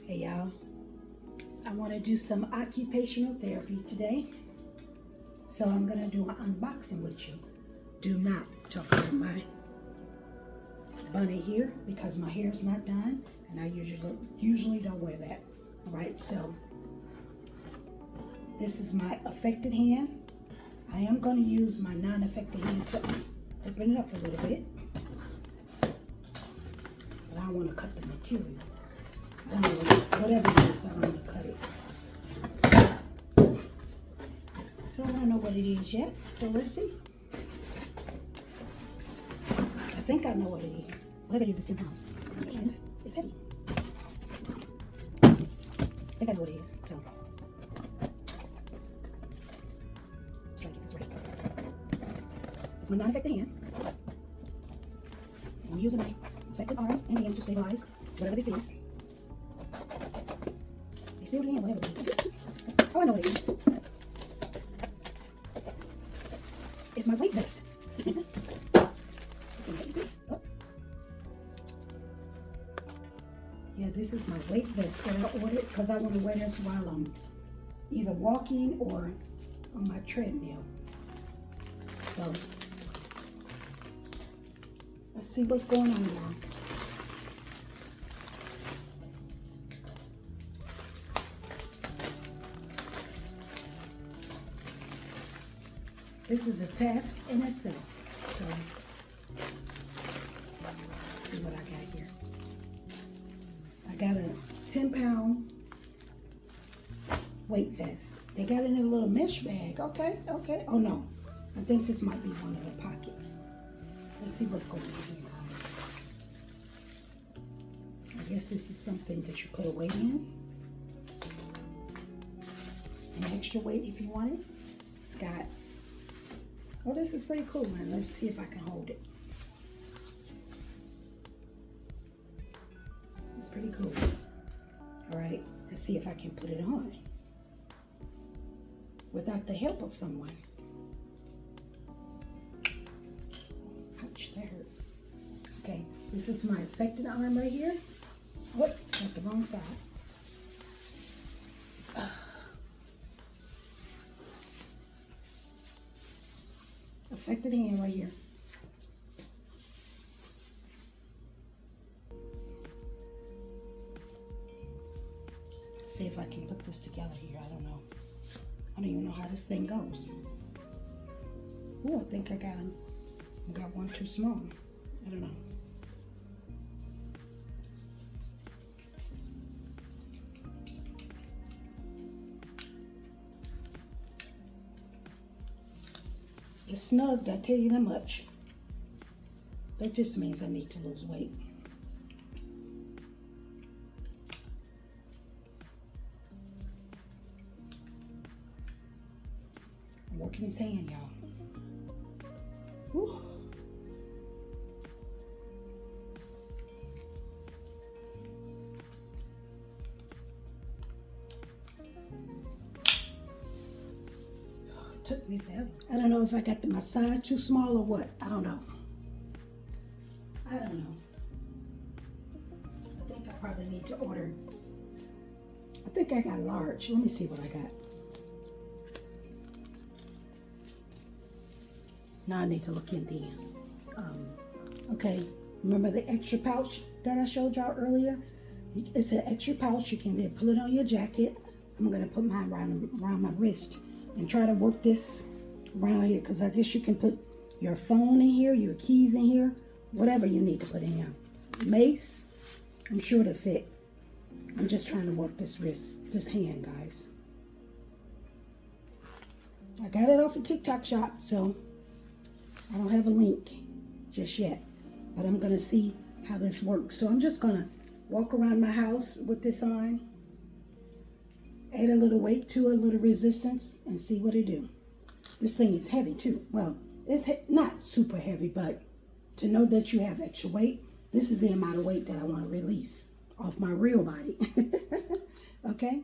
Hey y'all, I want to do some occupational therapy today. So I'm going to do an unboxing with you. Do not talk about my bunny here because my hair is not done and I usually don't wear that. All right, so this is my affected hand. I am going to use my non-affected hand to open it up a little bit. But I want to cut the material. I don't know, whatever it is, I don't want to cut it. So I don't know what it is yet. So let's see. I think I know what it is. Whatever it is, it's 10 pounds. And it's heavy. I think I know what it is. So let's try to get this right. It's my non-affected hand. And I'm using my affected arm and hand to stabilize whatever this is. See what it is, whatever it is. Oh, I know what it is. It's my weight vest. Oh. Yeah, this is my weight vest that I ordered because I want to wear this while I'm either walking or on my treadmill. So, let's see what's going on now. This is a task in itself. So, let's see what I got here. I got a 10-pound weight vest. They got it in a little mesh bag. Okay, okay. Oh no, I think this might be one of the pockets. Let's see what's going on here, guys. I guess this is something that you put a weight in. An extra weight if you want it. It's got, oh, this is pretty cool, man. Let's see if I can hold it. It's pretty cool. All right, let's see if I can put it on without the help of someone. Ouch, that hurt. Okay, this is my affected arm right here. Wait, got the wrong side. Affected hand right here. See if I can put this together here. I don't know. I don't even know how this thing goes. Oh, I think I got one too small. I don't know. It's snugged, I tell you that much. That just means I need to lose weight. I'm working his hand, y'all. Whew. Took me forever. I don't know if I got my size too small or what. I don't know. I don't know. I think I probably need to order. I think I got large. Let me see what I got. Now I need to look in the, okay. Remember the extra pouch that I showed y'all earlier? It's an extra pouch. You can then pull it on your jacket. I'm gonna put mine around my wrist and try to work this around here, because I guess you can put your phone in here, your keys in here, whatever you need to put in here. Mace, I'm sure it'll fit. I'm just trying to work this wrist, this hand, guys. I got it off of TikTok shop, so I don't have a link just yet, but I'm gonna see how this works. So I'm just gonna walk around my house with this on, add a little weight to it, a little resistance, and see what it do. This thing is heavy too. Well, it's not super heavy, but to know that you have extra weight, this is the amount of weight that I want to release off my real body. Okay?